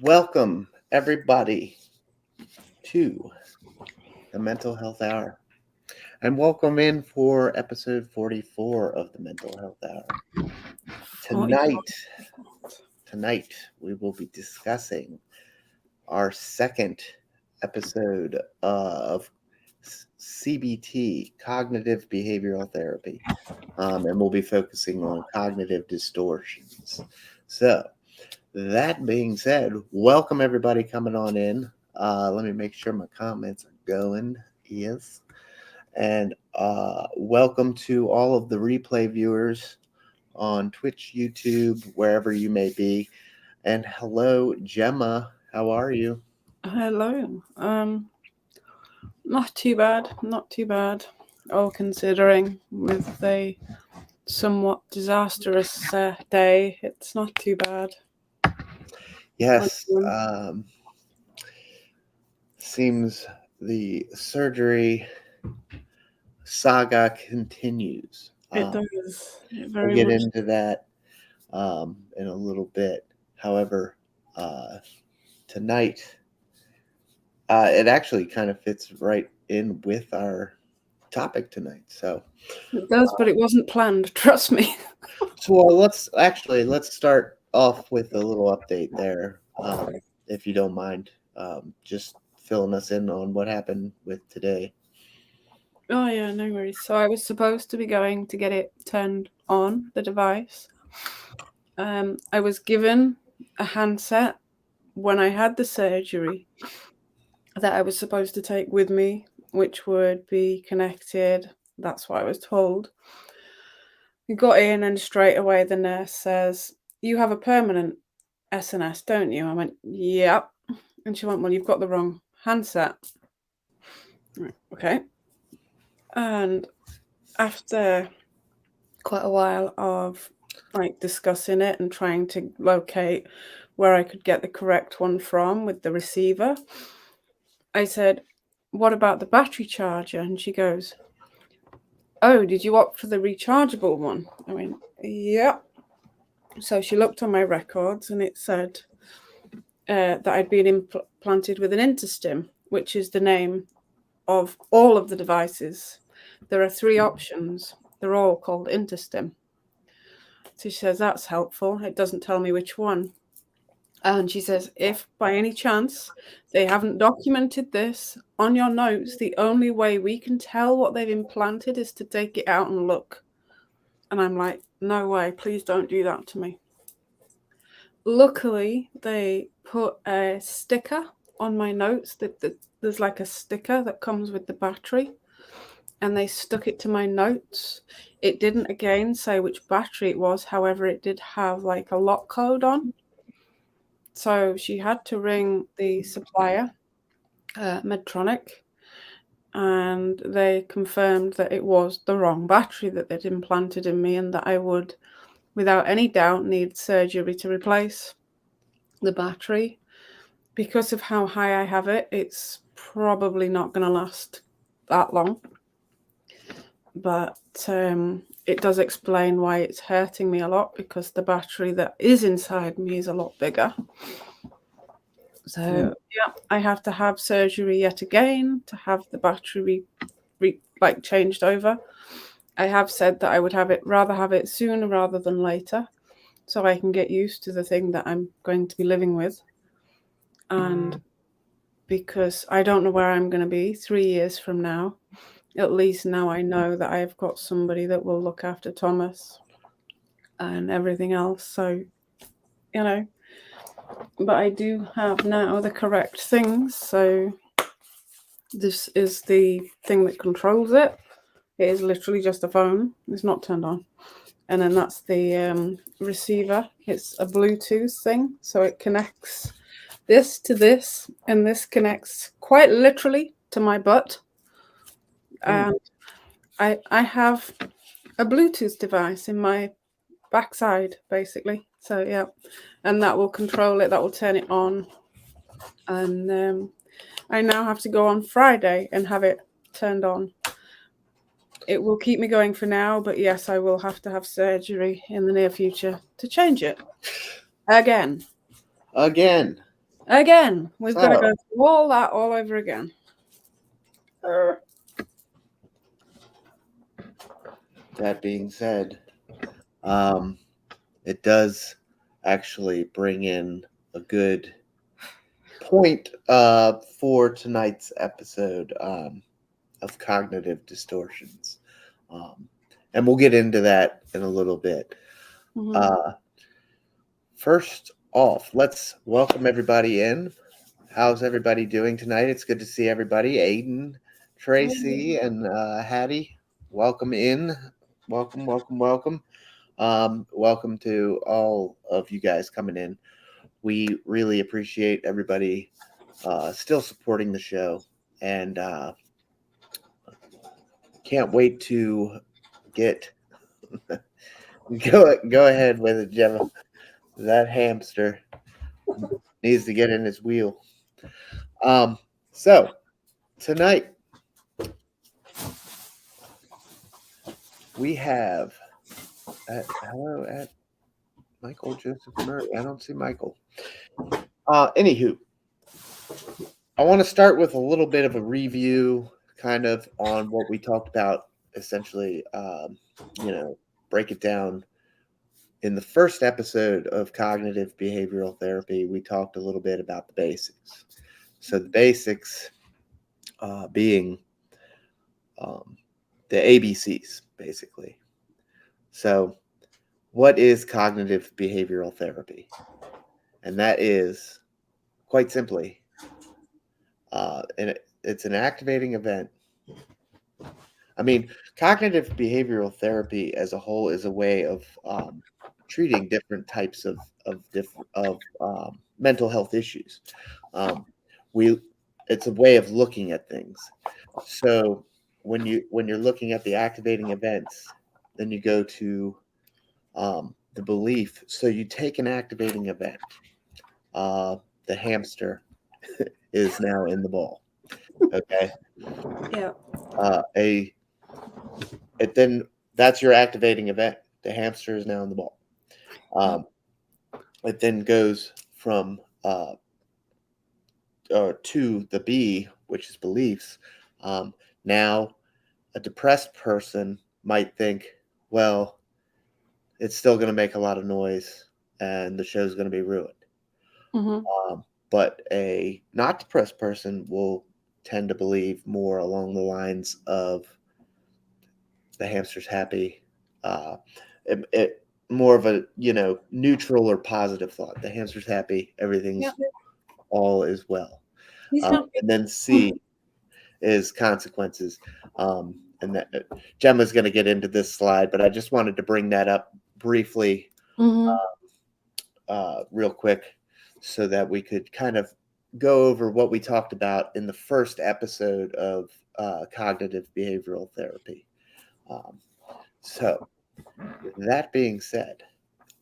Welcome, everybody, to the Mental Health Hour. And welcome in for episode 44 of the Mental Health Hour. Tonight, we will be discussing our second episode of CBT, Cognitive Behavioral Therapy. And we'll be focusing on cognitive distortions. So, that being said, welcome everybody coming on in. Let me make sure my comments are going. Yes. And welcome to all of the replay viewers on Twitch, YouTube, wherever you may be. And hello, Gemma. How are you? Hello. Not too bad. All considering, with a somewhat disastrous day, it's not too bad. Yes. Seems the surgery saga continues. It does. We'll get into that in a little bit. However, tonight, it actually kind of fits right in with our topic tonight. So it does, but it wasn't planned. Trust me. So let's start off with a little update there, if you don't mind, just filling us in on what happened with today. Oh yeah, no worries. So I was supposed to be going to get it turned on, the device. I was given a handset when I had the surgery that I was supposed to take with me, which would be connected. That's what I was told. We got in and straight away the nurse says, "You have a permanent SNS, don't you?" I went, "Yep." And she went, "Well, you've got the wrong handset." Right, okay. And after quite a while of discussing it and trying to locate where I could get the correct one from with the receiver, I said, "What about the battery charger?" And she goes, "Oh, did you opt for the rechargeable one?" I went, "Yeah." So she looked on my records and it said that I'd been implanted with an InterStim, which is the name of all of the devices. There are 3 options. They're all called InterStim. So she says, "That's helpful. It doesn't tell me which one." And she says, "If by any chance they haven't documented this on your notes, the only way we can tell what they've implanted is to take it out and look." And I'm like, "No way, please don't do that to me." Luckily, they put a sticker on my notes that there's like a sticker that comes with the battery, and they stuck it to my notes. It didn't again say which battery it was, however, it did have like a lock code on. So she had to ring the supplier, Medtronic, and they confirmed that it was the wrong battery that they'd implanted in me and that I would, without any doubt, need surgery to replace the battery. Because of how high I have it, it's probably not going to last that long. But it does explain why it's hurting me a lot, because the battery that is inside me is a lot bigger. So yeah, I have to have surgery yet again to have the battery changed over. I have said that I would rather have it sooner rather than later, so I can get used to the thing that I'm going to be living with. And because I don't know where I'm going to be 3 years from now, at least now I know that I've got somebody that will look after Thomas and everything else. So, but I do have now the correct things. So this is the thing that controls it. It is literally just a phone. It's not turned on. And then that's the receiver. It's a Bluetooth thing. So it connects this to this, and this connects quite literally to my butt. And I have a Bluetooth device in my backside, basically. So yeah, and that will control it. That will turn it on. And I now have to go on Friday and have it turned on. It will keep me going for now, but yes, I will have to have surgery in the near future to change it again. Again, we've got to go So, through all that all over again. that being said, um, it does actually bring in a good point for tonight's episode of cognitive distortions. Um, and we'll get into that in a little bit. Mm-hmm. First off, let's welcome everybody in. How's everybody doing tonight? It's good to see everybody. Aiden, Tracy, and Hattie, welcome in. Welcome, welcome, welcome. Welcome to all of you guys coming in. We really appreciate everybody still supporting the show, and can't wait to get go ahead with it, Gemma. That hamster needs to get in his wheel. So tonight we have hello at Michael Joseph Murray. I don't see Michael. Anywho, I want to start with a little bit of a review, kind of on what we talked about. Essentially, break it down. In the first episode of cognitive behavioral therapy, we talked a little bit about the basics. So the basics being the ABCs, basically. So, what is cognitive behavioral therapy? And that is, quite simply, and it's an activating event. I mean, cognitive behavioral therapy as a whole is a way of treating different types of mental health issues. Um, we it's a way of looking at things. So when you're looking at the activating events, then you go to the belief. So you take an activating event. Uh, the hamster is now in the ball. Okay. Yeah. A it then That's your activating event. The hamster is now in the ball. Um, it then goes from to the B, which is beliefs. Now, a depressed person might think, well, it's still going to make a lot of noise and the show's going to be ruined. Mm-hmm. But a not depressed person will tend to believe more along the lines of the hamster's happy. It more of a neutral or positive thought. The hamster's happy, Yeah. everything's all is well. He's not. And then C is consequences. And that Gemma's going to get into this slide, but I just wanted to bring that up briefly, Mm-hmm. real quick, so that we could kind of go over what we talked about in the first episode of cognitive behavioral therapy. Um, so, with that being said,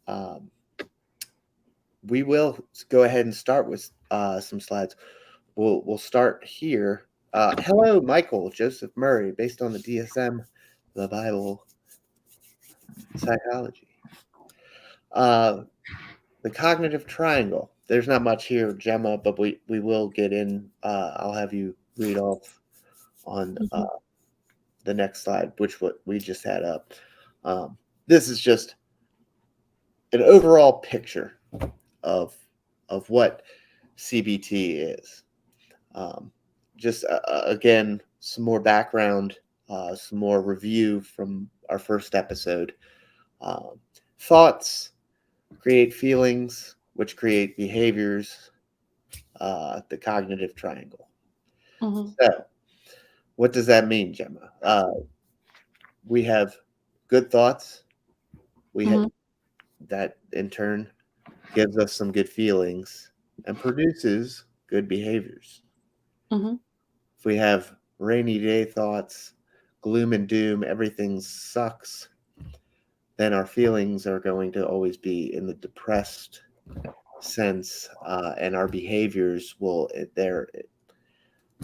um, we will go ahead and start with some slides. We'll start here. Hello, Michael Joseph Murray, based on the DSM, the Bible, psychology. The cognitive triangle. There's not much here, Gemma, but we will get in. I'll have you read off on Mm-hmm. the next slide, which what we just had up. This is just an overall picture of what CBT is. Um, just again, some more background, some more review from our first episode. Um, Thoughts create feelings, which create behaviors. The cognitive triangle. Mm-hmm. So, what does that mean, Gemma? We have good thoughts. We have Mm-hmm. that in turn gives us some good feelings and produces good behaviors. Mm-hmm. If we have rainy day thoughts, gloom and doom, everything sucks, then our feelings are going to always be in the depressed sense, and our behaviors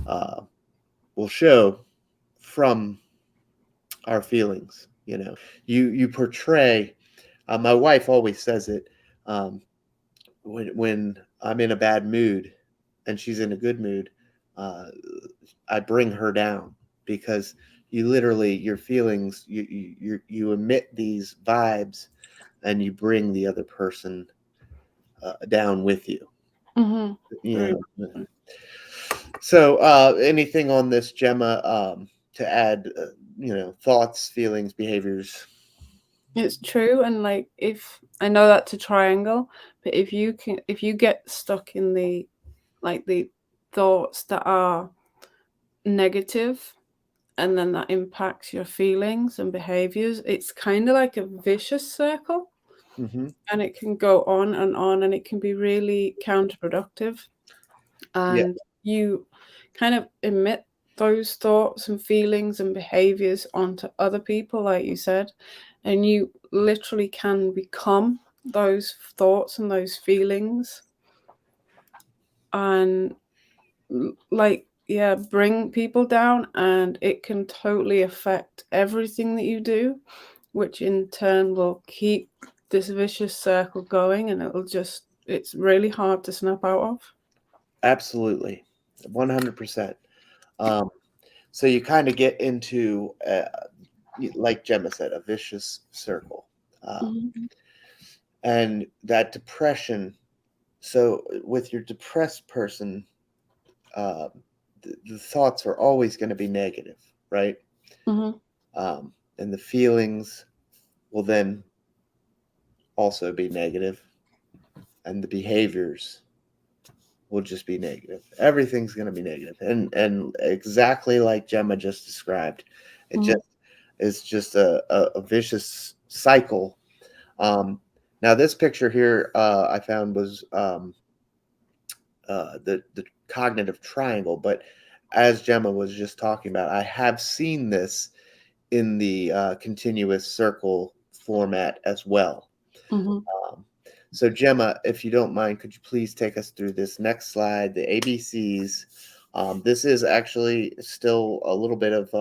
uh, will show from our feelings. You portray. My wife always says it. When I'm in a bad mood, and she's in a good mood, I bring her down, because you literally, your feelings, you emit these vibes, and you bring the other person down with you. Mm-hmm. Very You much know. so. So, anything on this, Gemma, to add? Thoughts, feelings, behaviors. It's true, and like if I know that's a triangle, but if you get stuck in the thoughts that are negative, and then that impacts your feelings and behaviors, it's kind of like a vicious circle, Mm-hmm. and it can go on, and it can be really counterproductive. Yeah, And you kind of emit those thoughts and feelings and behaviors onto other people, like you said, and you literally can become those thoughts and those feelings, and like, yeah, bring people down, and it can totally affect everything that you do, which in turn will keep this vicious circle going, and it's really hard to snap out of. absolutely, 100%. Um, so you kind of get into, like Gemma said, a vicious circle, Mhm. and that depression. So with your depressed person, uh, the thoughts are always going to be negative, right? Mhm. And the feelings will then also be negative, and the behaviors will just be negative. Everything's going to be negative, and exactly like Gemma just described, it Mhm. just is just a vicious cycle. Now, this picture here I found was the cognitive triangle, but as Gemma was just talking about, I have seen this in the continuous circle format as well. Mhm. Um, so, Gemma, if you don't mind, could you please take us through this next slide, the ABCs? This is actually still a little bit of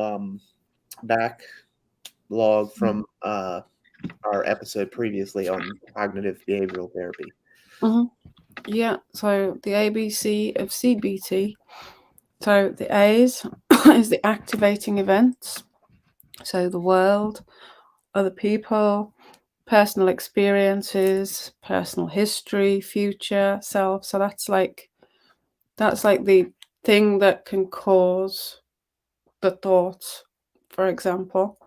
backlog from our episode previously on cognitive behavioral therapy. Mhm. Yeah, so the ABC of CBT. So the A's is the activating events. So the world, other people, personal experiences, personal history, future, self. So that's like the thing that can cause the thoughts, for example,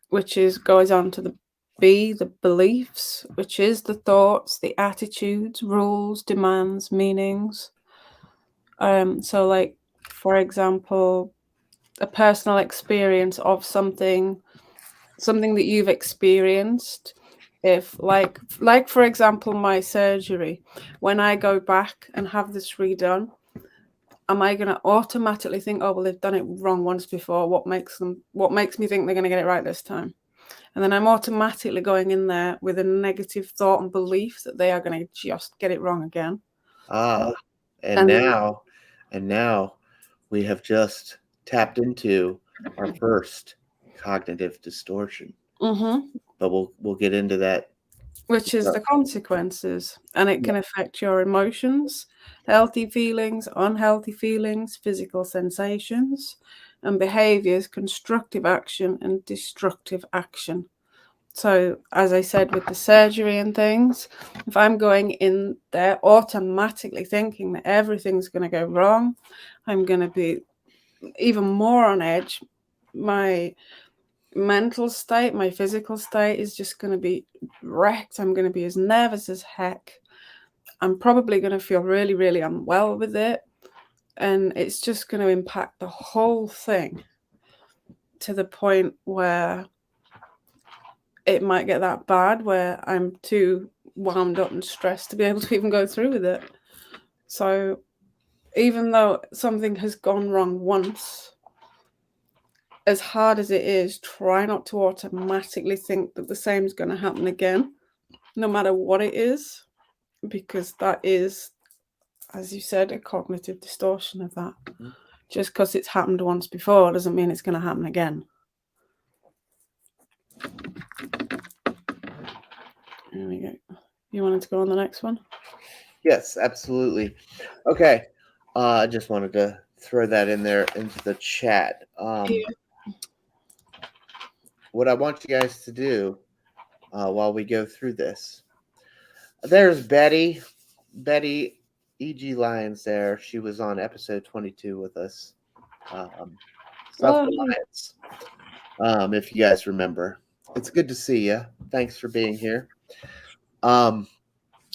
which is goes on to the B, the beliefs, which is the thoughts, the attitudes, rules, demands, meanings. So like, for example, a personal experience of something that you've experienced. If like for example, my surgery, when I go back and have this redone, am I going to automatically think, oh well, they've done it wrong once before, what makes me think they're going to get it right this time? And then I'm automatically going in there with a negative thought and belief that they are going to just get it wrong again. Ah, and And now we have just tapped into our first cognitive distortion. mhm, But we'll get into that. which is uh, the consequences, and it Yeah, can affect your emotions, healthy feelings, unhealthy feelings, physical sensations, and behaviors, constructive action and destructive action. So, as I said, with the surgery and things, if I'm going in there automatically thinking that everything's going to go wrong, I'm going to be even more on edge. My mental state, my physical state is just going to be wrecked. I'm going to be as nervous as heck. I'm probably going to feel really, really unwell with it. And it's just going to impact the whole thing to the point where it might get that bad where I'm too wound up and stressed to be able to even go through with it. So even though something has gone wrong once, as hard as it is, try not to automatically think that the same is going to happen again, no matter what it is, because that is, as you said, a cognitive distortion of that. mhm. Just because it's happened once before doesn't mean it's going to happen again. There we go. You wanted to go on the next one? Yes, absolutely. Okay. I just wanted to throw that in there into the chat. What I want you guys to do while we go through this. There's Betty. Betty E.G. Lyons there. She was on episode 22 with us. Self-reliance. If you guys remember. It's good to see you. Thanks for being here.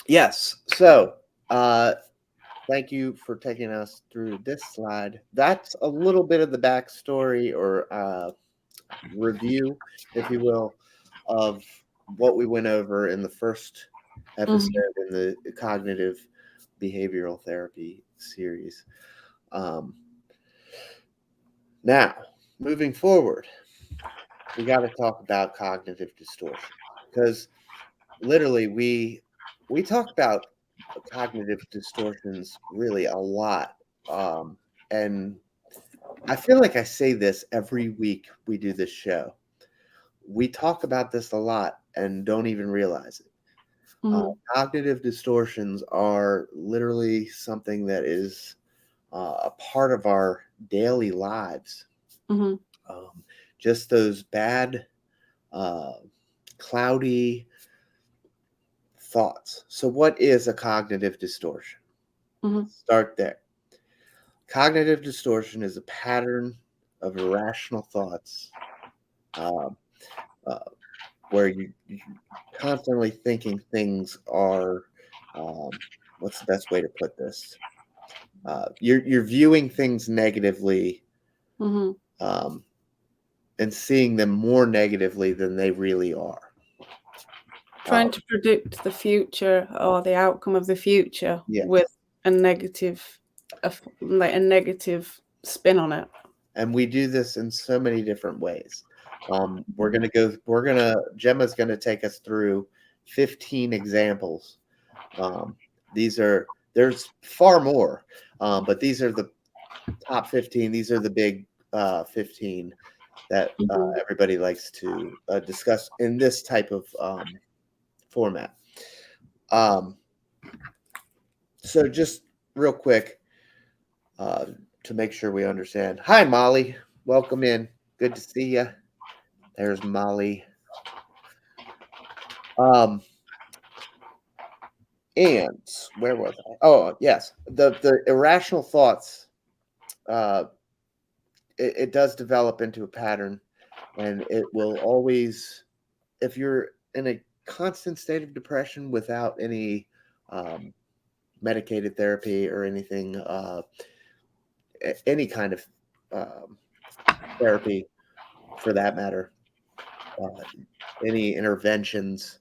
Yes. So, thank you for taking us through this slide. That's a little bit of the backstory or review, if you will, of what we went over in the first episode in the cognitive behavioral therapy series. Now, moving forward, we got to talk about cognitive distortion because literally we talk about cognitive distortions really a lot, and I feel like I say this every week we do this show. We talk about this a lot and don't even realize it. Cognitive distortions are literally something that is a part of our daily lives. Just those bad, cloudy thoughts. So, what is a cognitive distortion? Start there. Cognitive distortion is a pattern of irrational thoughts where you're constantly thinking things are, what's the best way to put this? You're viewing things negatively and seeing them more negatively than they really are. Trying to predict the future or the outcome of the future with a negative spin on it. And we do this in so many different ways. Gemma's gonna take us through 15 examples. There's far more, but these are the top 15. These are the big 15 that everybody likes to discuss in this type of format. So just real quick, to make sure we understand. Hi, Molly. Welcome in. Good to see you. There's Molly. And where was I? Oh, yes. The irrational thoughts, it does develop into a pattern, and it will always, if you're in a constant state of depression without any medicated therapy or anything, any kind of therapy for that matter, any interventions,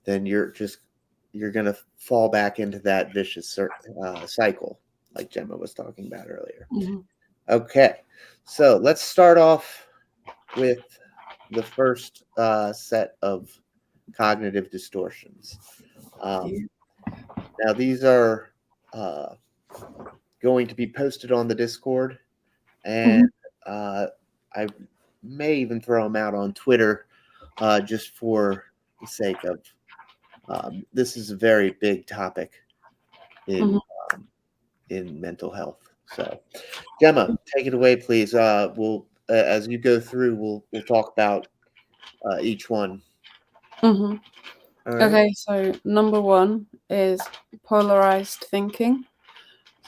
then you're going to fall back into that vicious cycle like Gemma was talking about earlier. Okay, so let's start off with the first set of cognitive distortions. Now, these are going to be posted on the Discord, and I may even throw them out on Twitter just for the sake of this is a very big topic in mental health. So, Gemma, take it away, please. We'll as you go through, we'll talk about each one. Right. Okay, so number 1 is polarized thinking.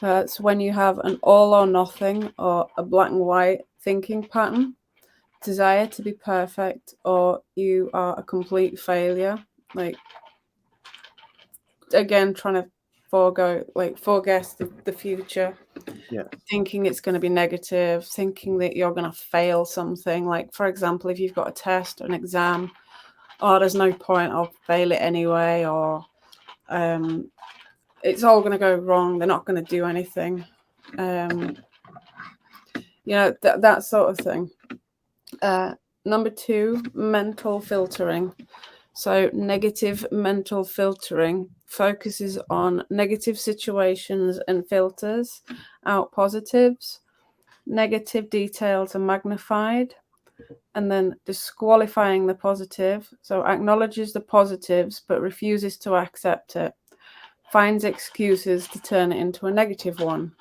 So that's when you have an all or nothing or a black and white thinking pattern, desire to be perfect, or you are a complete failure. Like, again, trying to foreguess the future. Thinking it's going to be negative, thinking that you're going to fail something. Like, for example, if you've got a test or an exam, there's no point, I'll fail it anyway, or it's all going to go wrong, they're not going to do anything. That sort of thing. Number 2, mental filtering. So negative mental filtering focuses on negative situations and filters out positives. Negative details are magnified. And then disqualifying the positive. So acknowledges the positives but refuses to accept it. finds excuses to turn it into a negative one.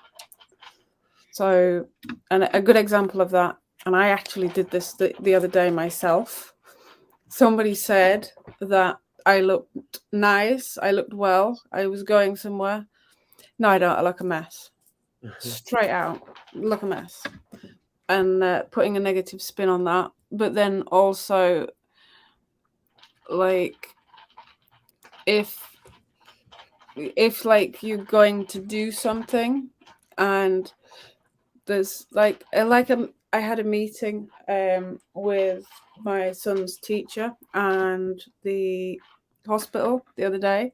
So, and a good example of that, and I actually did this the other day myself. Somebody said that I looked nice, I looked well, I was going somewhere. No, I don't. I look a mess. Straight out, look a mess. And putting a negative spin on that. But then also, like, if like you're going to do something and there's like I had a meeting with my son's teacher and the hospital the other day,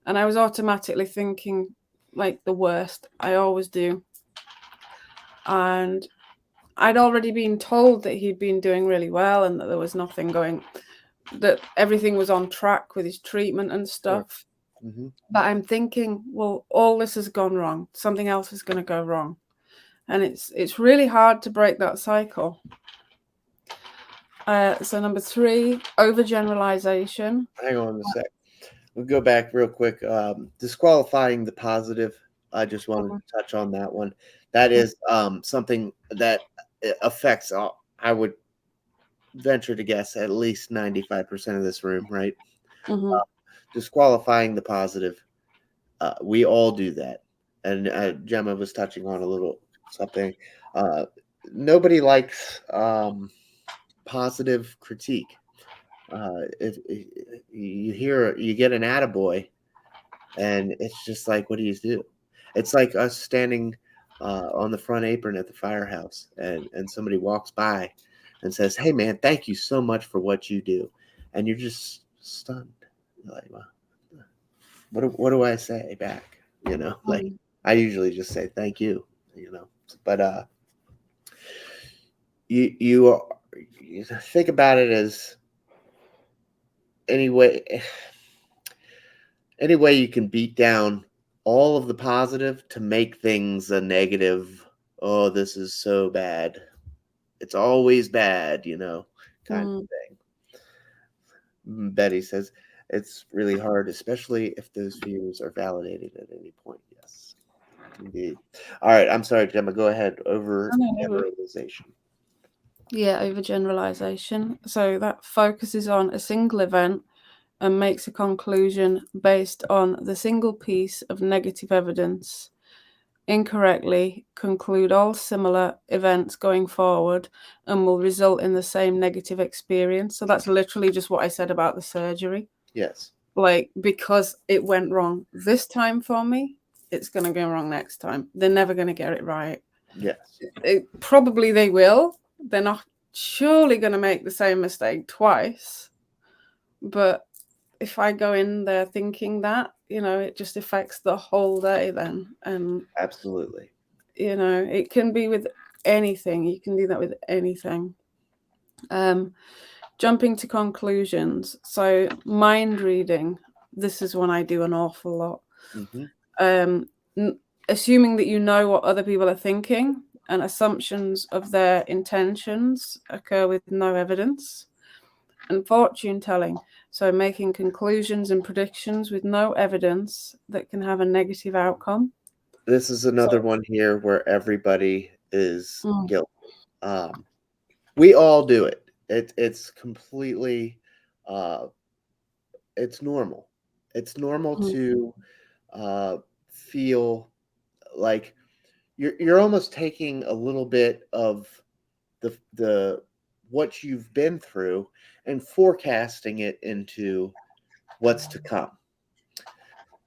and I was automatically thinking like the worst. I always do. And I'd already been told that he'd been doing really well and that there was nothing going, that everything was on track with his treatment and stuff. Mm-hmm. But I'm thinking, well, all this has gone wrong. Something else is going to go wrong. And it's really hard to break that cycle. So number 3, overgeneralization. Hang on a sec. We'll go back real quick. Disqualifying the positive. I just wanted to touch on that one. That is something that affects, I would venture to guess, at least 95% of this room, right? Mm-hmm. Disqualifying the positive. We all do that. And Gemma was touching on a little something. Nobody likes positive critique. You get an attaboy, and it's just like, what do you do? It's like us standing on the front apron at the firehouse, and somebody walks by and says, "Hey, man, thank you so much for what you do," and you're just stunned. You're like, well, what do I say back? Like I usually just say thank you. But you think about it as any way you can beat down all of the positive to make things a negative. Oh, this is so bad. It's always bad, kind of thing. Betty says it's really hard, especially if those views are validated at any point. Yes, indeed. All right. I'm sorry, Gemma. Go ahead. Overgeneralization. Yeah, overgeneralization. So that focuses on a single event and makes a conclusion based on the single piece of negative evidence. Incorrectly conclude all similar events going forward and will result in the same negative experience. So that's literally just what I said about the surgery. Yes. Like, because it went wrong this time for me, it's going to go wrong next time. They're never going to get it right. Yes. Probably they will. They're not surely going to make the same mistake twice. But if I go in there thinking that, it just affects the whole day then. And absolutely, it can be with anything. You can do that with anything. Jumping to conclusions. So mind reading, this is one I do an awful lot. Mm-hmm. Assuming that you know what other people are thinking, and assumptions of their intentions occur with no evidence. And fortune telling, so making conclusions and predictions with no evidence that can have a negative outcome. This is another one here where everybody is guilty. We all do it. It's completely, it's normal. It's normal to feel like you're almost taking a little bit of the what you've been through and forecasting it into what's to come.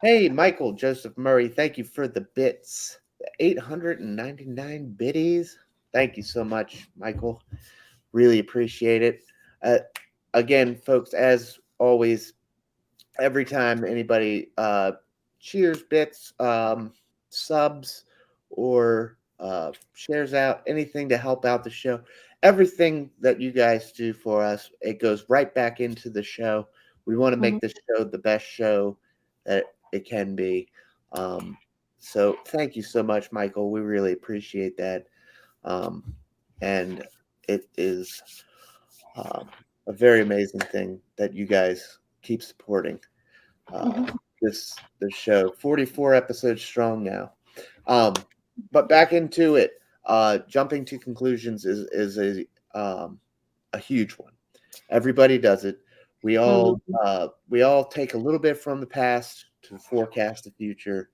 Hey, Michael Joseph Murray, thank you for the bits. 899 biddies. Thank you so much, Michael. Really appreciate it. Again, folks, as always, every time anybody cheers bits, subs, or shares out anything to help out the show, everything that you guys do for us, it goes right back into the show. We want to make this show the best show that it can be. So thank you so much, Michael. We really appreciate that. And it is a very amazing thing that you guys keep supporting. this show. 44 episodes strong now. But back into it. Jumping to conclusions is a huge one. Everybody does it. We all take a little bit from the past to forecast the future.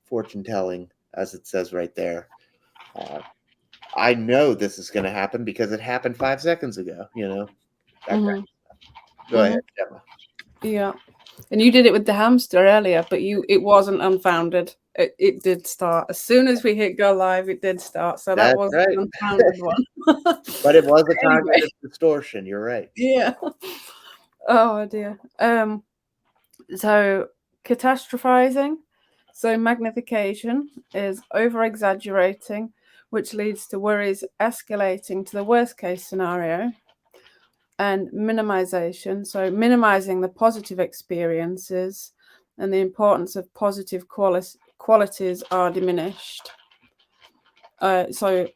Fortune telling, as it says right there. I know this is going to happen because it happened 5 seconds ago. That kind of stuff. Go ahead, Gemma. Yeah. And you did it with the hamster earlier, but it wasn't unfounded. It did start. As soon as we hit go live, it did start. So that That's was right. an unfounded one. But it was a Anyway. cognitive distortion. You're right. Yeah. Oh dear. So catastrophizing. So magnification is over exaggerating, which leads to worries escalating to the worst case scenario. And minimization, so minimizing the positive experiences and the importance of positive qualities are diminished. So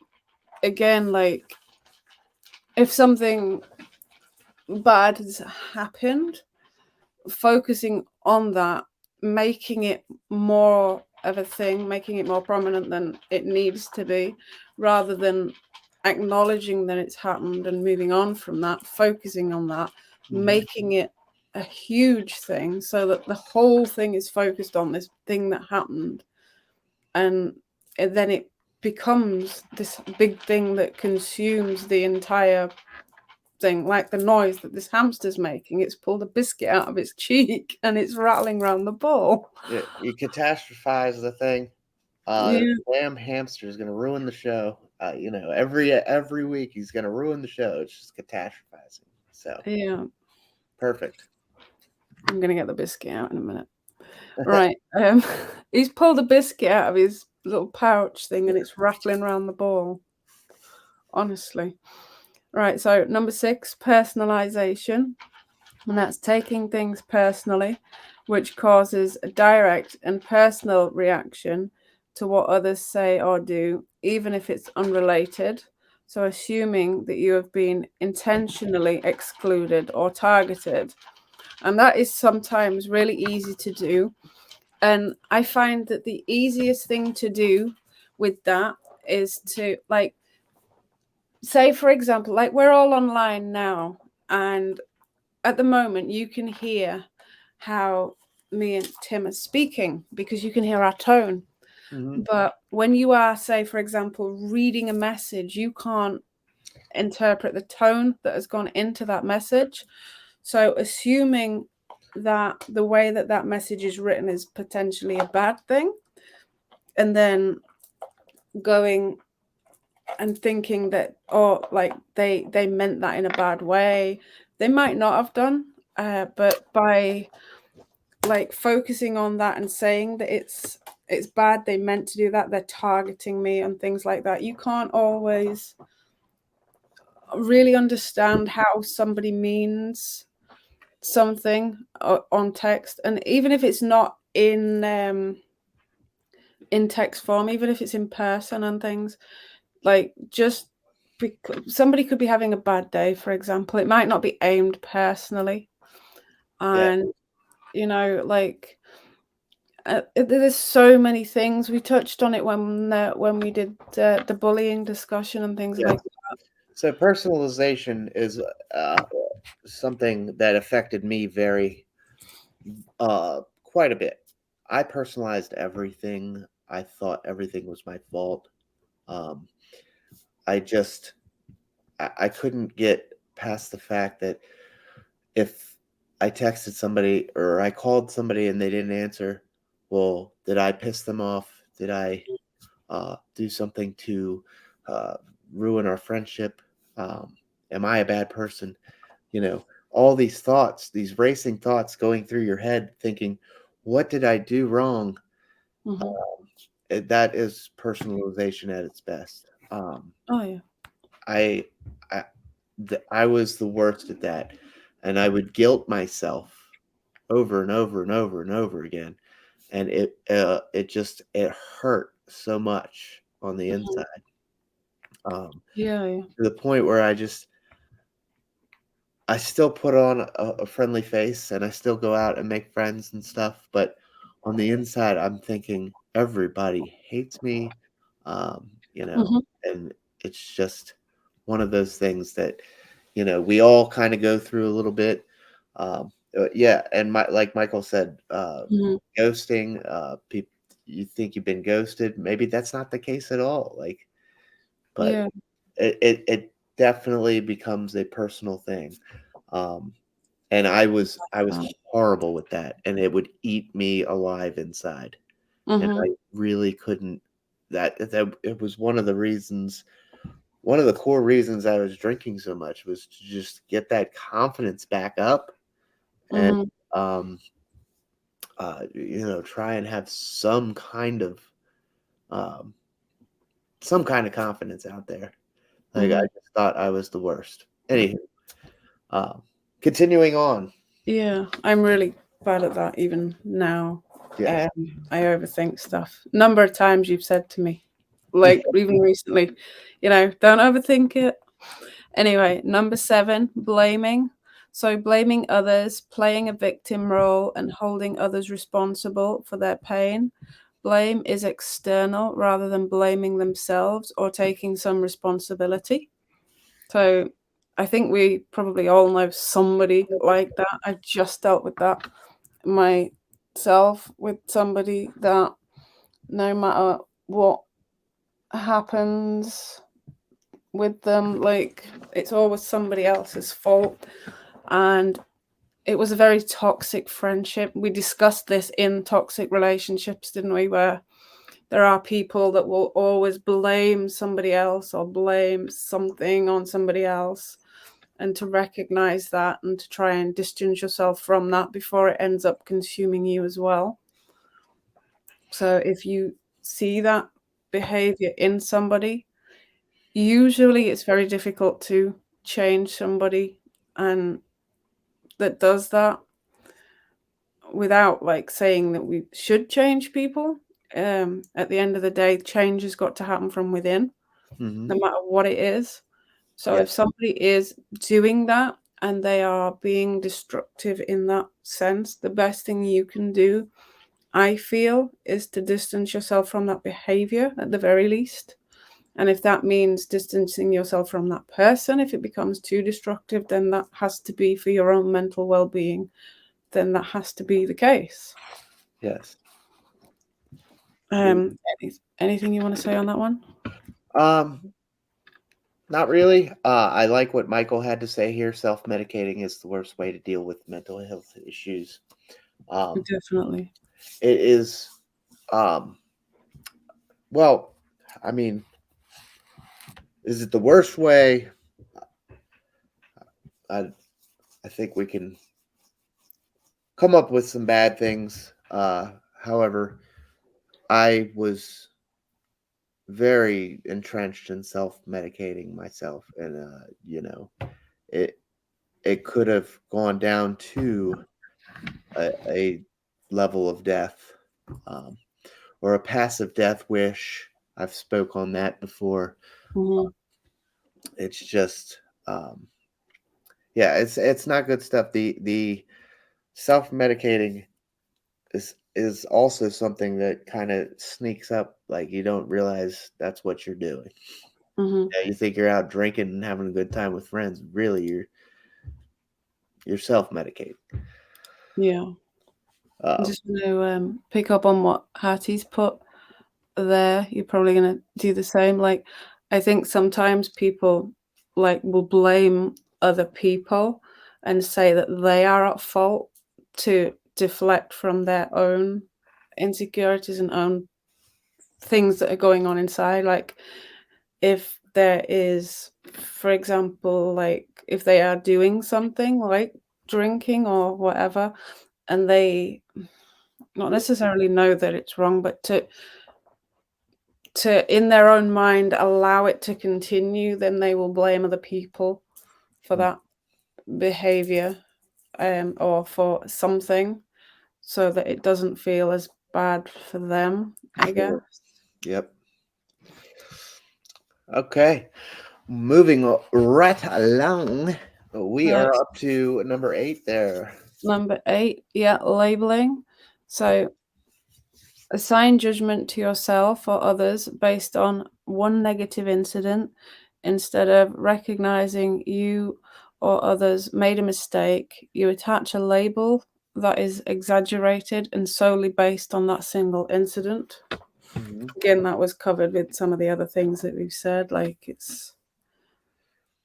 again, like if something bad has happened, focusing on that, making it more of a thing, making it more prominent than it needs to be, rather than acknowledging that it's happened and moving on from that, focusing on that, making it a huge thing so that the whole thing is focused on this thing that happened, and then it becomes this big thing that consumes the entire thing, like the noise that this hamster's making. It's pulled a biscuit out of its cheek and it's rattling around the ball. You catastrophize the thing. The damn hamster is going to ruin the show. Every week he's going to ruin the show. It's just catastrophizing. So yeah, perfect. I'm going to get the biscuit out in a minute. Right. He's pulled a biscuit out of his little pouch thing and it's rattling around the ball. Honestly. Right. So number 6, personalization. And that's taking things personally, which causes a direct and personal reaction to what others say or do, even if it's unrelated. So assuming that you have been intentionally excluded or targeted. And that is sometimes really easy to do. And I find that the easiest thing to do with that is to, like, say, for example, like we're all online now, and at the moment you can hear how me and Tim are speaking because you can hear our tone. But when you are, say, for example, reading a message, you can't interpret the tone that has gone into that message. So assuming that the way that that message is written is potentially a bad thing, and then going and thinking that, like they meant that in a bad way. They might not have done, but by like focusing on that and saying that it's bad, they meant to do that, they're targeting me and things like that. You can't always really understand how somebody means something on text, and even if it's not in text form, even if it's in person and things, like just somebody could be having a bad day, for example. It might not be aimed personally, and like there's so many things. We touched on it when we did the bullying discussion and things like that. So personalization is something that affected me quite a bit. I personalized everything. I thought everything was my fault. I couldn't get past the fact that if I texted somebody or I called somebody and they didn't answer, well, did I piss them off? Did I do something to ruin our friendship? Am I a bad person? All these thoughts, these racing thoughts going through your head, thinking, what did I do wrong? That is personalization at its best. Oh yeah. I, I was the worst at that, and I would guilt myself over and over and over and over again, and it hurt so much on the inside. Yeah. To the point where I just I still put on a friendly face and I still go out and make friends and stuff, but on the inside, I'm thinking everybody hates me, you know, Mhm. and it's just one of those things that, we all kind of go through a little bit. Yeah, and like Michael said, Mhm. ghosting, people, you think you've been ghosted, maybe that's not the case at all. Like, but Yeah. it definitely becomes a personal thing. Um, and I was Um, horrible with that, and it would eat me alive inside, and mhm. I really couldn't. That it was one of the core reasons I was drinking so much was to just get that confidence back up and, Mhm. um, try and have um, some kind of confidence out there. Like, I Mhm. just thought I was the worst. Anywho, um, continuing on. Yeah, I'm really bad at that even now. Yes. I overthink stuff. Number of times you've said to me, like even recently, don't overthink it. Anyway, number 7, blaming. So blaming others, playing a victim role, and holding others responsible for their pain. Blame is external rather than blaming themselves or taking some responsibility. So I think we probably all know somebody like that. I just dealt with that myself with somebody that no matter what happens with them, like it's always somebody else's fault. And it was a very toxic friendship. We discussed this in toxic relationships, didn't we? Where there are people that will always blame somebody else or blame something on somebody else, and to recognize that and to try and distance yourself from that before it ends up consuming you as well. So if you see that behavior in somebody, usually it's very difficult to change somebody and that does that without like saying that we should change people. At the end of the day, change has got to happen from within, Hmm. no matter what it is. So Yeah. if somebody is doing that and they are being destructive in that sense, the best thing you can do, I feel, is to distance yourself from that behavior at the very least. And if that means distancing yourself from that person, if it becomes too destructive, then that has to be for your own mental well being. Then that has to be the case. Yes. Anything you want to say on that one? Um, Not really. I like what Michael had to say here. Self-medicating is the worst way to deal with mental health issues. Um, Definitely. it is, um, well, I mean, is it the worst way? I, I think we can come up with some bad things. However, I was very entrenched in self-medicating myself, and it it could have gone down to a level of death, um, or a passive death wish. I've spoke on that before. Hmm. It's just, yeah, it's not good stuff. The self medicating is also something that kind of sneaks up, like you don't realize that's what you're doing. Hmm. Yeah, you think you're out drinking and having a good time with friends. Really, you're self medicating. Yeah. I Um, just want to pick up on what Hattie's put there. You're probably going to do the same. Like, I think sometimes people like will blame other people and say that they are at fault to deflect from their own insecurities and own things that are going on inside. Like, if there is, for example, like if they are doing something like drinking or whatever, and they not necessarily know that it's wrong, but to in their own mind allow it to continue, then they will blame other people for that behavior, or for something, so that it doesn't feel as bad for them, I guess. sure. Yep. Okay. Moving right along. We So are up to number 8 there. number 8, yeah, labeling. So assign judgment to yourself or others based on one negative incident instead of recognizing you or others made a mistake. You attach a label that is exaggerated and solely based on that single incident. Mhm. Again, that was covered with some of the other things that we've said, like it's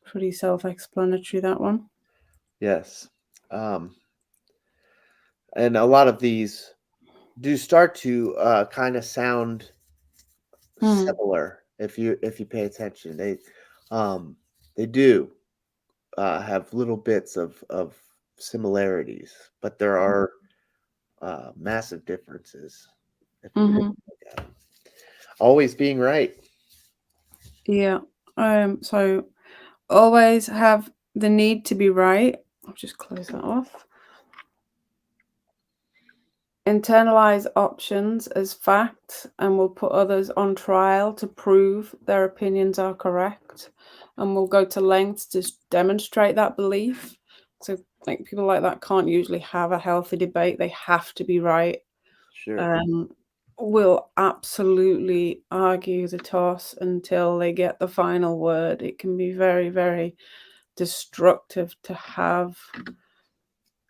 pretty self-explanatory, that one. Yes. And a lot of these do start to kind of sound Mm. similar if you pay attention. They do have little bits of similarities, but there are massive differences if you really Mm-hmm. look at 'em. Always being right. Yeah. So always have the need to be right. I'll just close that off. Internalize options as facts and will put others on trial to prove their opinions are correct, and will go to lengths to demonstrate that belief. So, like, people like that can't usually have a healthy debate, they have to be right. Sure. Um, will absolutely argue the toss until they get the final word. It can be very, very destructive to have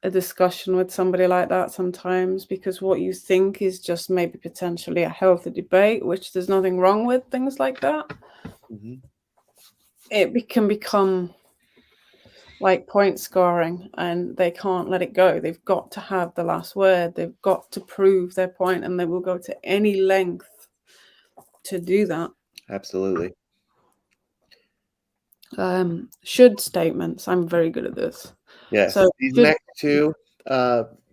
a discussion with somebody like that sometimes, because what you think is just maybe potentially a healthy debate, which there's nothing wrong with, things like that, Hmm. it can become like point scoring, and they can't let it go. They've got to have the last word. They've got to prove their point, and they will go to any length to do that. Absolutely. Should statements. I'm very good at this. Yes. So These should. next two,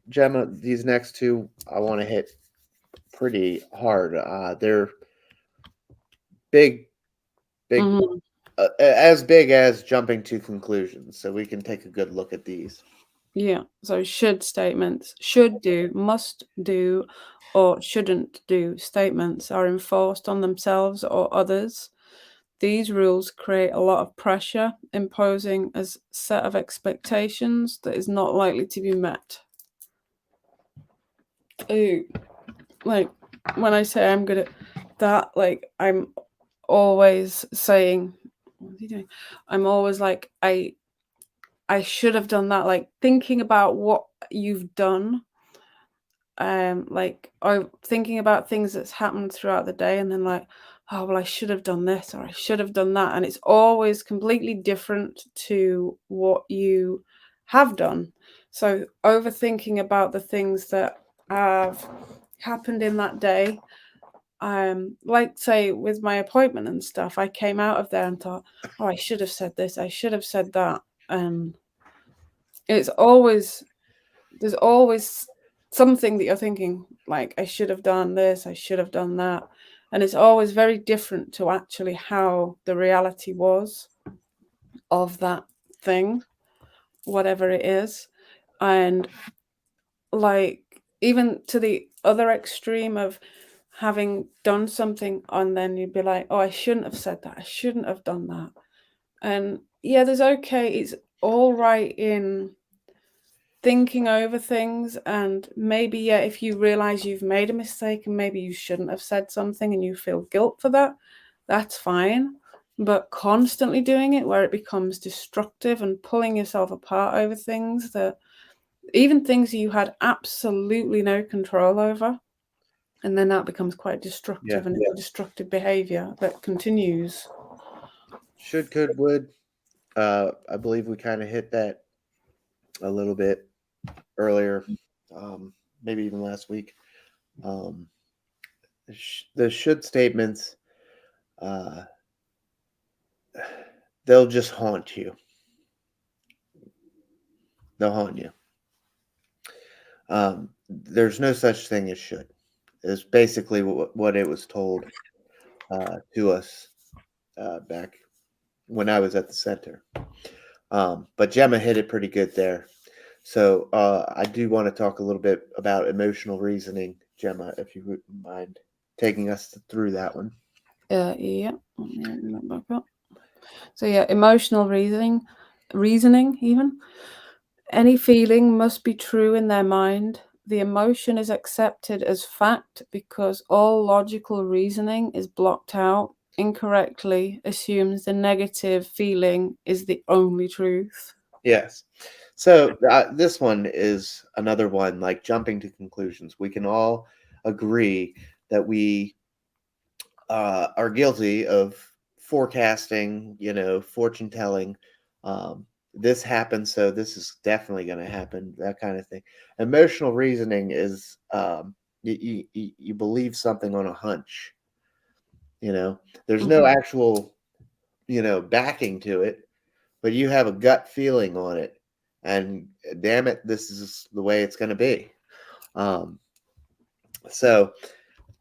Gemma, these next two I want to hit pretty hard. They're big, big, Mhm. as big as jumping to conclusions. So we can take a good look at these. Yeah. So should statements, should do, must do, or shouldn't do statements are enforced on themselves or others. These rules create a lot of pressure, imposing a set of expectations that is not likely to be met. Ooh, like when I say I'm good at that, like I'm always saying, what are you doing? I'm always like, I should have done that. Like thinking about what you've done, like I'm thinking about things that's happened throughout the day, and then like, oh well, I should have done this or I should have done that, and it's always completely different to what you have done. So overthinking about the things that have happened in that day, like say with my appointment and stuff, I came out of there and thought, oh, I should have said this, I should have said that, and it's always there's always something that you're thinking, like, I should have done this, I should have done that. And it's always very different to actually how the reality was of that thing, whatever it is. And like, even to the other extreme of having done something, and then you'd be like, oh, I shouldn't have said that, I shouldn't have done that. And yeah, it's all right in thinking over things, and maybe yeah, if you realize you've made a mistake and maybe you shouldn't have said something and you feel guilt for that, that's fine. But constantly doing it where it becomes destructive and pulling yourself apart over things, that even things you had absolutely no control over, and then that becomes quite Yeah. destructive, and it's a destructive behavior that continues. Should, could, would. I believe we kind of hit that a little bit earlier, maybe even last week. Um, the should statements, uh, they'll just haunt you. They'll haunt you. There's no such thing as should. Is basically what it was told to us back when I was at the center. But Gemma hit it pretty good there. So I do want to talk a little bit about emotional reasoning, Gemma, if you wouldn't mind taking us through that one. Yeah, let me open that back up. So yeah, emotional reasoning. reasoning even. Any feeling must be true in their mind. The emotion is accepted as fact because all logical reasoning is blocked out, incorrectly assumes the negative feeling is the only truth. Yes. So this one is another one, like jumping to conclusions. We can all agree that we are guilty of forecasting, fortune telling. This happened, so this is definitely going to happen, that kind of thing. Emotional reasoning is you believe something on a hunch. There's no actual, backing to it, but you have a gut feeling on it. And damn it, this is the way it's going to be. Um, so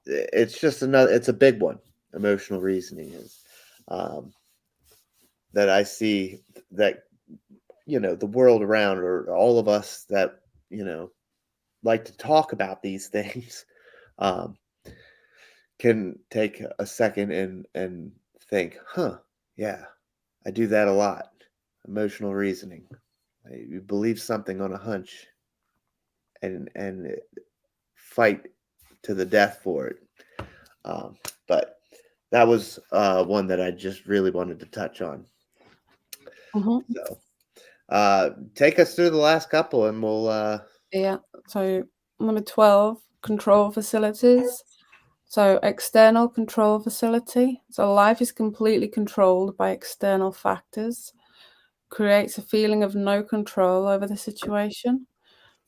it's just it's a big one. Emotional reasoning is that I see that, the world around, or all of us that, like to talk about these things, um, can take a second and think, yeah, I do that a lot. Emotional reasoning. You believe something on a hunch and fight to the death for it. But that was one that I just really wanted to touch on. Mm-hmm. So take us through the last couple and we'll. Yeah. So number 12, control facilities. So external control facility. So life is completely controlled by external factors, creates a feeling of no control over the situation.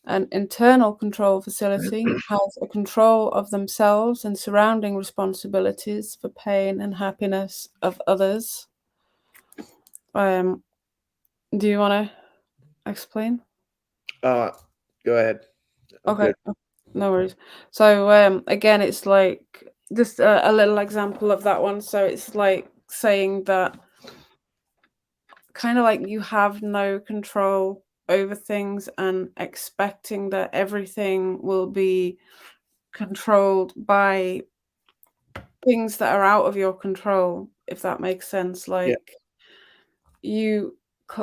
An internal control facility has a control of themselves and surrounding responsibilities for pain and happiness of others. Do you want to explain? Go ahead. I'm Okay, good. no worries. So again, it's like just a little example of that one. So it's like saying that kind of like you have no control over things and expecting that everything will be controlled by things that are out of your control, if that makes sense. Yeah. Like you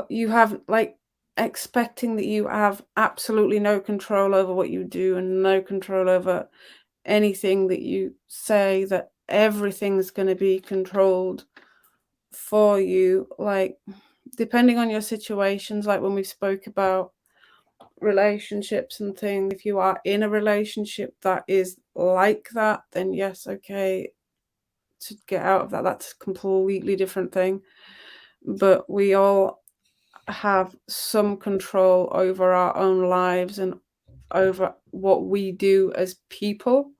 you have like expecting that you have absolutely no control over what you do and no control over anything that you say, that everything's going to be controlled for you, like depending on your situations, like when we spoke about relationships and things. If you are in a relationship that is like that, then yes, okay, to get out of that, that's a completely different thing. But we all have some control over our own lives and over what we do as people.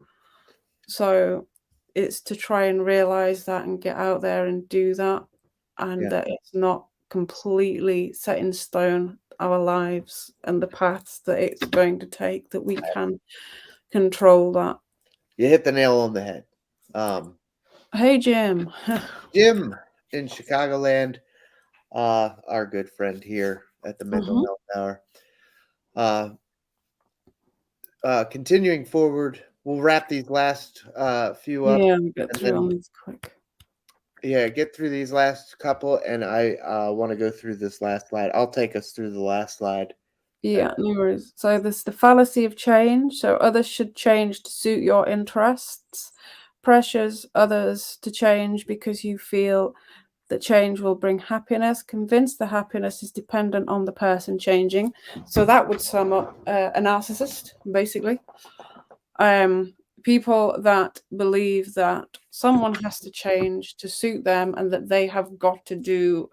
So it's to try and realize that and get out there and do that, and Yeah. that it's not completely set in stone, our lives and the paths that it's going to take, that we can control that. You hit the nail on the head. Um, Hey, Jim. Jim in Chicagoland, our good friend here at the Mental Mhm. Health Hour. Uh, Continuing forward, we'll wrap these last few up, Yeah, we get and through on then these quick. get through these last couple. And I want to go through this last slide. I'll take us through the last slide. Yeah, no worries. So there's the fallacy of change. So others should change to suit your interests. Pressures others to change because you feel that change will bring happiness. Convinced the happiness is dependent on the person changing. So that would sum up a narcissist, basically. People that believe that someone has to change to suit them and that they have got to do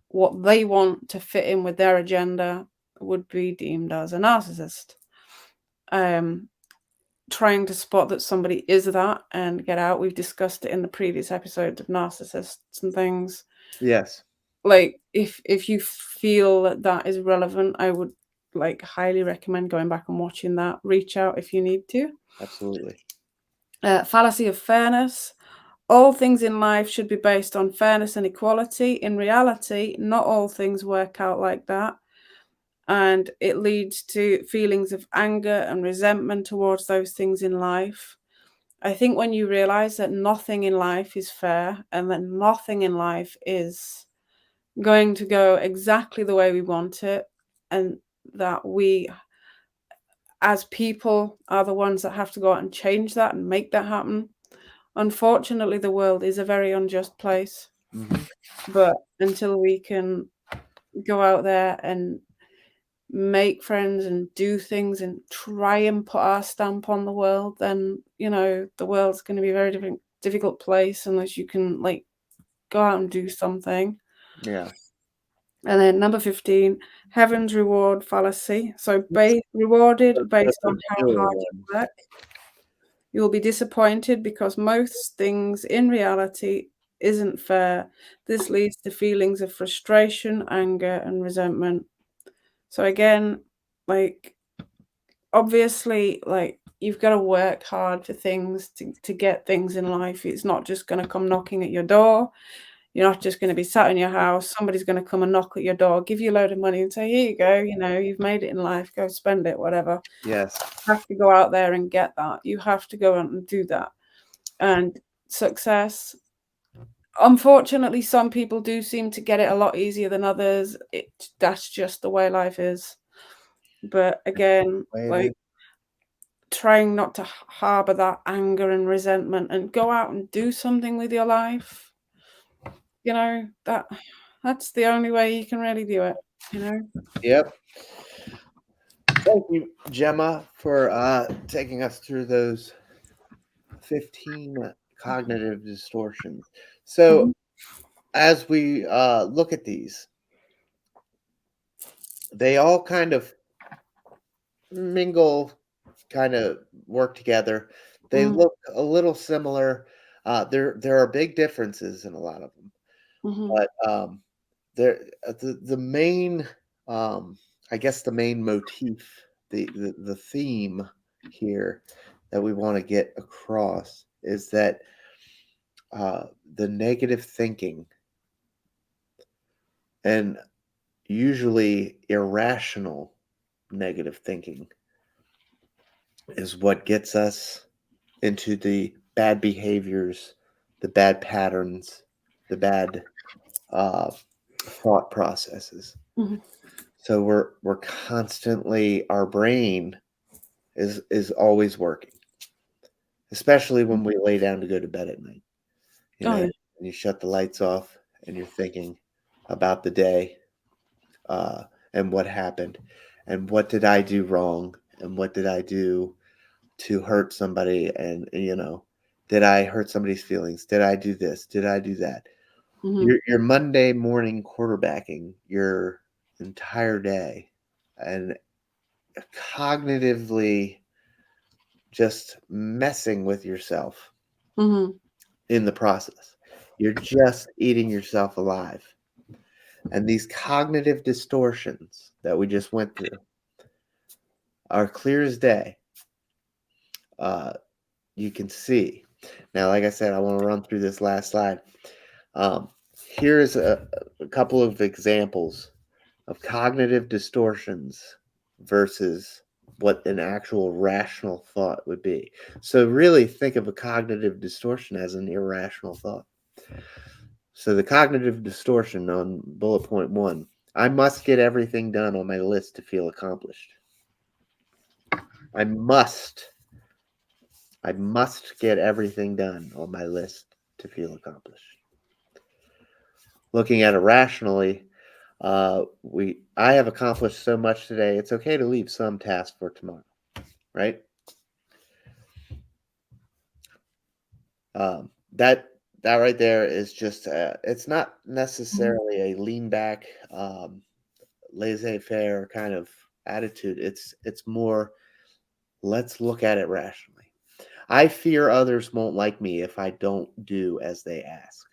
what they want to fit in with their agenda would be deemed as a narcissist. Trying to spot that somebody is that and get out. We've discussed it in the previous episodes of narcissists and things. Yes, Like if you feel that that is relevant, I would like highly recommend going back and watching that. Reach out if you need to. absolutely. Fallacy of fairness. All things in life should be based on fairness and equality. In reality, not all things work out like that. And it leads to feelings of anger and resentment towards those things in life. I think when you realize that nothing in life is fair and that nothing in life is going to go exactly the way we want it, and that we as people are the ones that have to go out and change that and make that happen. Unfortunately, the world is a very unjust place, but until we can go out there and make friends and do things and try and put our stamp on the world, then the world's going to be a very difficult place unless you can like go out and do something. Yeah. And then number 15, heaven's reward fallacy. So rewarded based on how hard you work. You will be disappointed because most things in reality isn't fair. This leads to feelings of frustration, anger, and resentment. So again, like obviously, like you've got to work hard for things to get things in life. It's not just going to come knocking at your door. You're not just going to be sat in your house. Somebody's going to come and knock at your door, give you a load of money and say, here you go, you've made it in life, go spend it, whatever. Yes. You have to go out there and get that. You have to go out and do that. And success, unfortunately, some people do seem to get it a lot easier than others. That's just the way life is. But again, like trying not to harbor that anger and resentment and go out and do something with your life. That's the only way you can really do it. Yep. Thank you, Gemma, for taking us through those 15 cognitive distortions. So, as we look at these, they all kind of mingle, kind of work together. They look a little similar. There are big differences in a lot of them, but the main, I guess, the main motif, the theme here that we want to get across is that the negative thinking and usually irrational negative thinking is what gets us into the bad behaviors, the bad patterns, the bad thought processes. So we're constantly, our brain is always working, especially when we lay down to go to bed at night. And you shut the lights off and you're thinking about the day and what happened and what did I do wrong and what did I do to hurt somebody, and did I hurt somebody's feelings? Did I do this? Did I do that? Your Monday morning quarterbacking your entire day and cognitively just messing with yourself in the process. You're just eating yourself alive. And these cognitive distortions that we just went through are clear as day. You can see. Now, like I said, I want to run through this last slide. Here's a couple of examples of cognitive distortions versus what an actual rational thought would be. So really think of a cognitive distortion as an irrational thought. So the cognitive distortion on bullet point 1, I must get everything done on my list to feel accomplished. I must get everything done on my list to feel accomplished. Looking at it rationally, I have accomplished so much today. It's okay to leave some tasks for tomorrow, right? That right there is just it's not necessarily a lean back, laissez-faire kind of attitude. It's more, let's look at it rationally. I fear others won't like me if I don't do as they ask.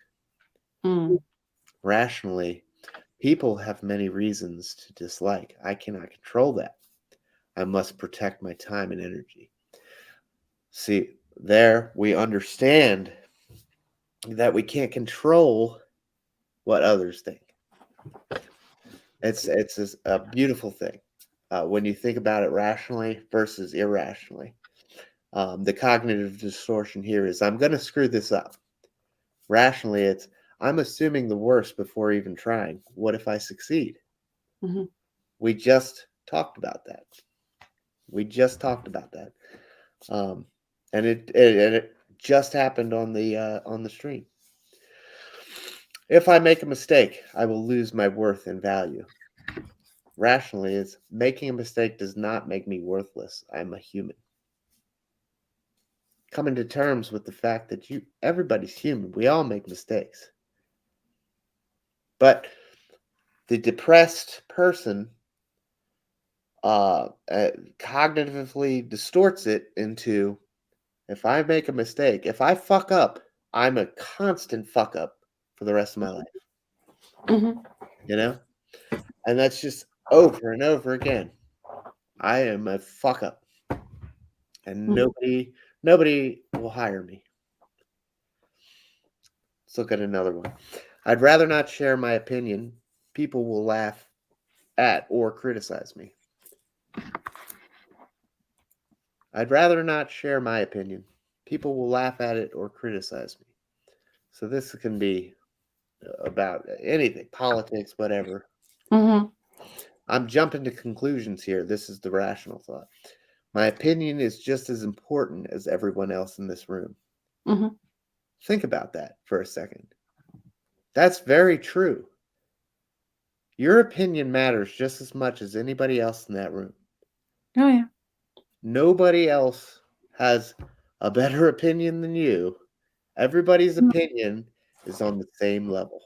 Rationally, people have many reasons to dislike. I cannot control that. I must protect my time and energy. See, there we understand that we can't control what others think. It's a beautiful thing when you think about it rationally versus irrationally. The cognitive distortion here is, I'm going to screw this up. Rationally, it's, I'm assuming the worst before even trying. What if I succeed? Mm-hmm. We just talked about that. We just talked about that. And it just happened on the stream. If I make a mistake, I will lose my worth and value. Rationally, is making a mistake does not make me worthless. I'm a human. Coming to terms with the fact that everybody's human. We all make mistakes. But the depressed person cognitively distorts it into, if I make a mistake, if I fuck up, I'm a constant fuck up for the rest of my life. Mm-hmm. You know? And that's just over and over again. I am a fuck up. And nobody will hire me. Let's look at another one. I'd rather not share my opinion. People will laugh at or criticize me. I'd rather not share my opinion. People will laugh at it or criticize me. So this can be about anything, politics, whatever. Mm-hmm. I'm jumping to conclusions here. This is the rational thought. My opinion is just as important as everyone else in this room. Mm-hmm. Think about that for a second. That's very true. Your opinion matters just as much as anybody else in that room. Oh, yeah. Nobody else has a better opinion than you. Everybody's opinion is on the same level.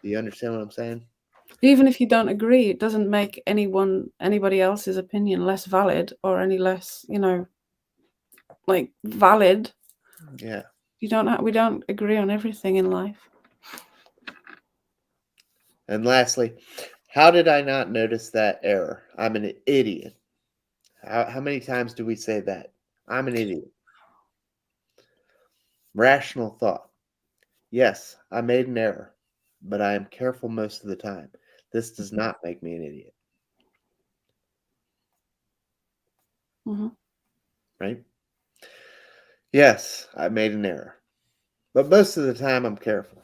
Do you understand what I'm saying? Even if you don't agree, it doesn't make anybody else's opinion less valid or any less, like valid. Yeah. We don't agree on everything in life. And lastly, how did I not notice that error? I'm an idiot. How many times do we say that? I'm an idiot. Rational thought. Yes, I made an error, but I am careful most of the time. This does not make me an idiot. Mm-hmm. Right? Yes, I made an error, but most of the time I'm careful.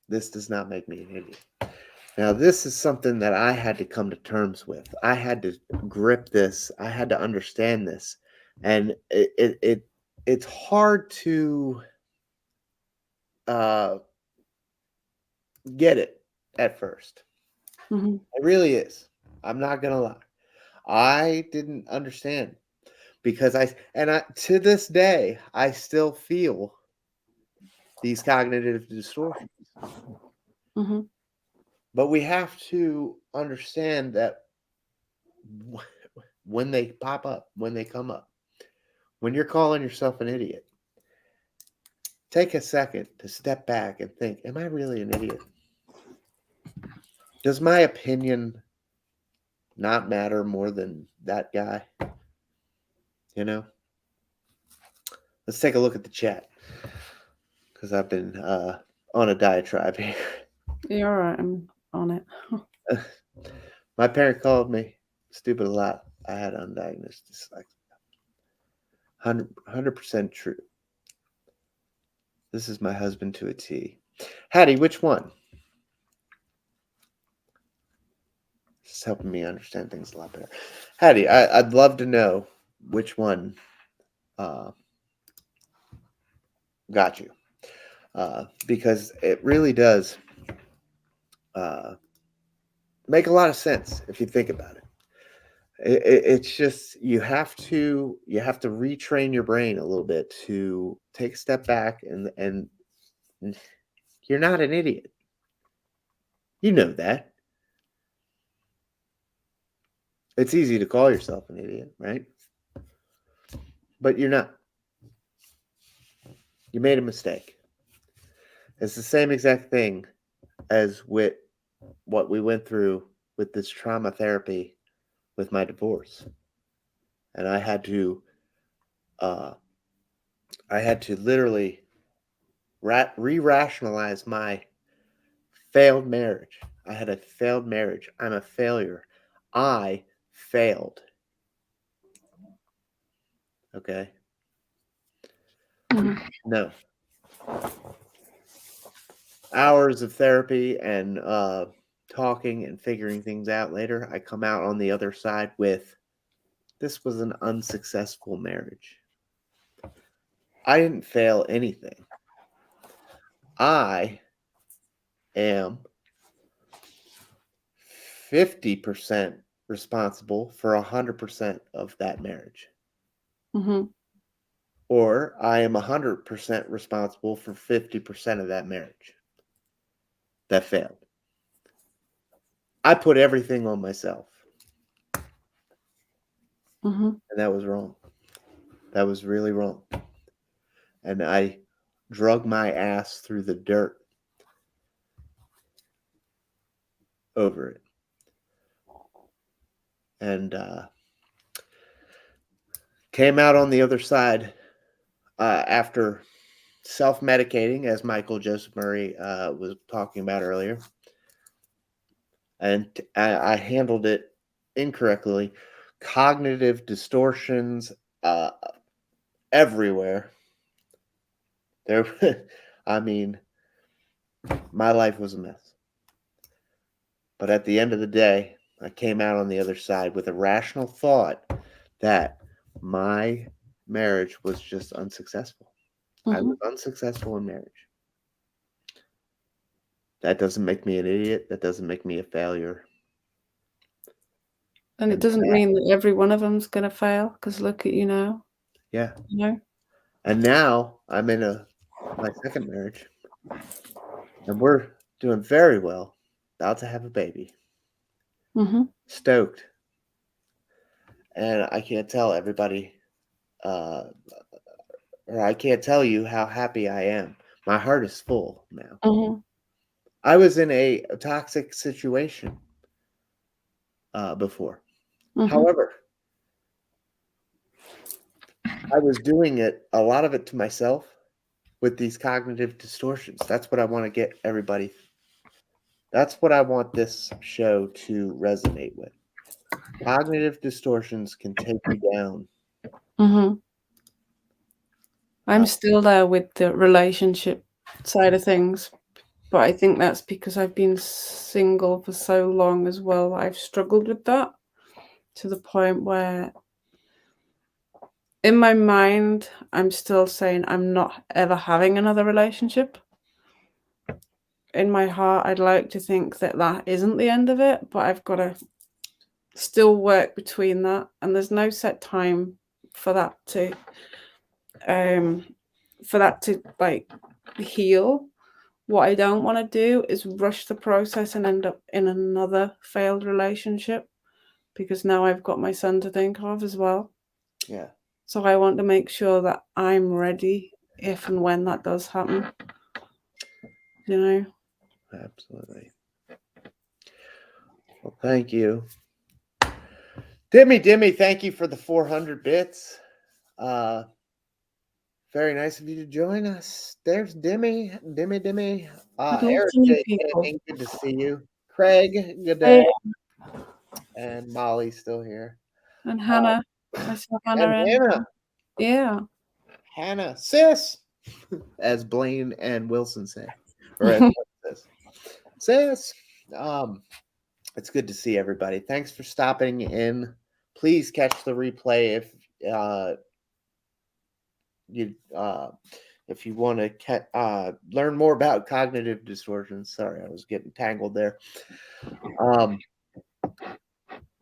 This does not make me an idiot. Now, this is something that I had to come to terms with. I had to grip this. I had to understand this, and it's hard to get it at first. Mm-hmm. It really is. I'm not gonna lie. I didn't understand because I to this day I still feel these cognitive distortions. Mm-hmm. But we have to understand that when they pop up, when they come up, when you're calling yourself an idiot, take a second to step back and think, am I really an idiot? Does my opinion not matter more than that guy? You know? Let's take a look at the chat because I've been on a diatribe here. You're all right. I'm on it. My parent called me stupid a lot. I had undiagnosed dyslexia. 100% true. This is my husband to a T. Hattie, which one? This is helping me understand things a lot better. Hattie, I'd love to know which one got you. Because it really does make a lot of sense if you think about it. It's just you have to retrain your brain a little bit to take a step back and you're not an idiot. You know that. It's easy to call yourself an idiot, right? But you're not. You made a mistake. It's the same exact thing as with what we went through with this trauma therapy with my divorce. And I had to literally re-rationalize my failed marriage. I had a failed marriage. I'm a failure. I failed. Okay? Mm-hmm. No. hours of therapy and talking and figuring things out later, I come out on the other side with, this was an unsuccessful marriage. I didn't fail anything. I am 50% responsible for 100% of that marriage. Mm-hmm. Or I am 100% responsible for 50% of that marriage that failed. I put everything on myself. Mm-hmm. And that was wrong. That was really wrong. And I drug my ass through the dirt over it. And came out on the other side after self-medicating, as Michael Joseph Murray was talking about earlier. And I handled it incorrectly. Cognitive distortions everywhere. There, I mean, my life was a mess. But at the end of the day, I came out on the other side with a rational thought that my marriage was just unsuccessful. I Mm-hmm. was unsuccessful in marriage. That doesn't make me an idiot. That doesn't make me a failure. And it And doesn't mean that every one of them's going to fail, because look at you now. yeah. You know? And now I'm in my second marriage, and we're doing very well. About to have a baby. Mm-hmm. Stoked. And I can't tell everybody, uh, or I can't tell you how happy I am. My heart is full now. Mm-hmm. I was in a toxic situation before. Mm-hmm. However, I was doing it, a lot of it to myself with these cognitive distortions. That's what I want to get everybody. That's what I want this show to resonate with. Cognitive distortions can take you down. Mm-hmm. Uh, I'm still there with the relationship side of things, but I think that's because I've been single for so long as well. I've struggled with that to the point where in my mind, I'm still saying I'm not ever having another relationship. In my heart, I'd like to think that that isn't the end of it, but I've got to still work between that, and there's no set time for that to um like heal. What I don't want to do is rush the process and end up in another failed relationship, because now I've got my son to think of as well. yeah, So I want to make sure that I'm ready if and when that does happen. You know? absolutely. Well, thank you. Dimmy, thank you for the 400 bits. Uh, Very nice of you to join us. There's Dimmy. I'd love Eric to meet J. people. Canning, good to see you. Craig, good Hey, day. And Molly's still here. and Uh, Hannah. I saw Hannah and in. Yeah. Hannah, sis, as Blaine and Wilson say, or as says, sis. Um, it's good to see everybody. Thanks for stopping in. Please catch the replay uh, you if you want to learn more about cognitive distortions. Sorry, I was getting tangled there.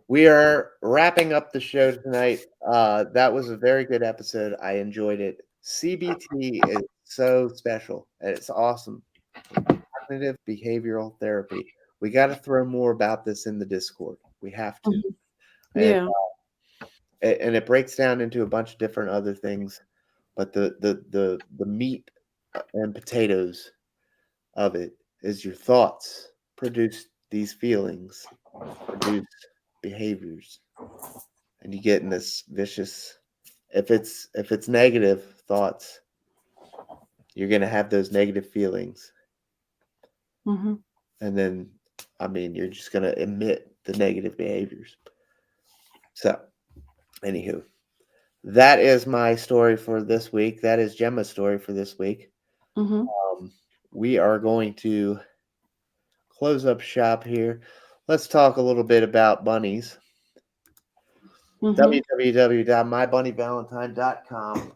We are wrapping up the show tonight. That was a very good episode. I enjoyed it. CBT is so special and it's awesome. Cognitive behavioral therapy. We got to throw more about this in the Discord. We have to. Mhm. And Yeah. and it breaks down into a bunch of different other things, but the meat and potatoes of it is your thoughts produce these feelings, produce behaviors, and you get in this vicious. If it's negative thoughts, you're gonna have those negative feelings, Mm-hmm. and then, I mean, you're just gonna emit the negative behaviors. So, anywho, that is my story for this week. That is Gemma's story for this week. Mm-hmm. Um, we are going to close up shop here. Let's talk a little bit about bunnies. Mm-hmm. www.mybunnyvalentine.com.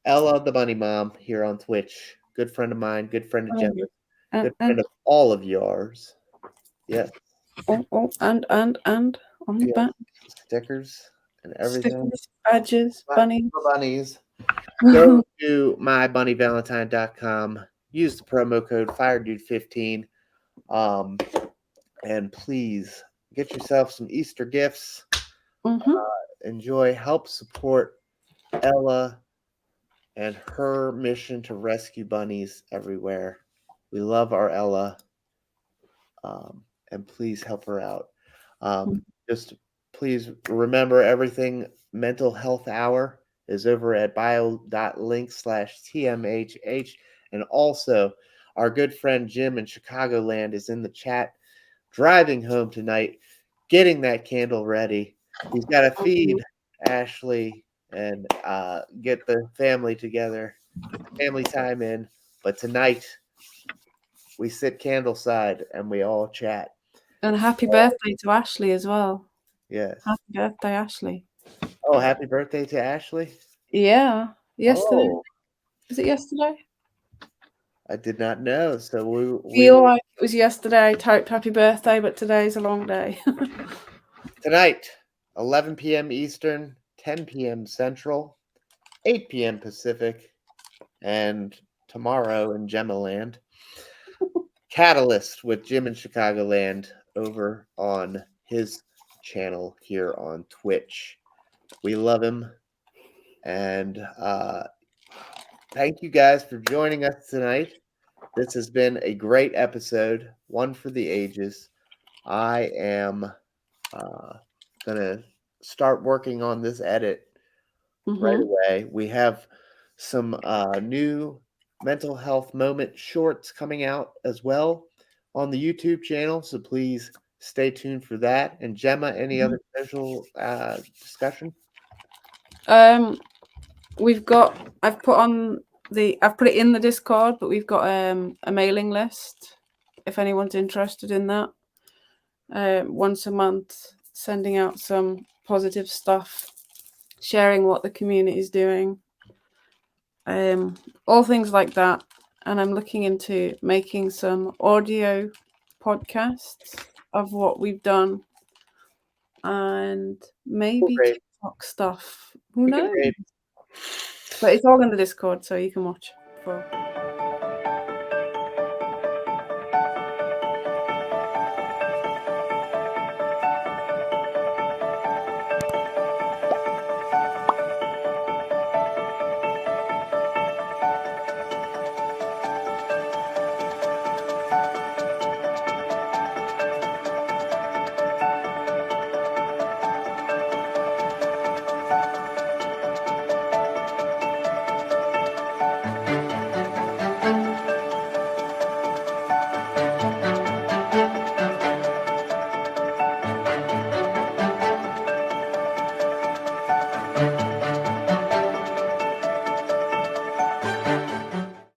Ella, the bunny mom, here on Twitch. Good friend of mine, good friend of Gemma, good friend And of all of yours. Yes, and on the yes. back, Stickers and everything. stickers, badges, bunnies. For bunnies. Go to mybunnyvalentine.com. Use the promo code FireDude15. And please get yourself some Easter gifts. Mm-hmm. Enjoy, help support Ella and her mission to rescue bunnies everywhere. We love our Ella, and please help her out. Just please remember everything mental health hour is over at bio.link/TMHH. And also, our good friend Jim in Chicagoland is in the chat, driving home tonight, getting that candle ready. He's got to feed Ashley and get the family together, get the family time in. But tonight, we sit candleside and we all chat. And happy birthday to Ashley as well. Yes. Happy birthday, Ashley. Oh, happy birthday to Ashley. Yeah. Yesterday. Oh, Was it yesterday? I did not know. So we Feel will like it was yesterday. I typed happy birthday, but today's a long day. tonight, 11 p.m. Eastern, 10 p.m. Central, 8 p.m. Pacific, and tomorrow in Gemmaland, Catalyst with Jim in Chicagoland over on his channel here on Twitch. We love him. And thank you guys for joining us tonight. This has been a great episode, one for the ages. I am going to start working on this edit right away. We have some new mental health moment shorts coming out as well on the YouTube channel, so please stay tuned for that. And Gemma, any other special discussion? I've put it in the Discord, but we've got a mailing list if anyone's interested in that. Once a month, sending out some positive stuff, sharing what the community is doing, all things like that. And I'm looking into making some audio podcasts of what we've done, and maybe Great. TikTok stuff. Who We can knows? rate. But it's all in the Discord, so you can watch.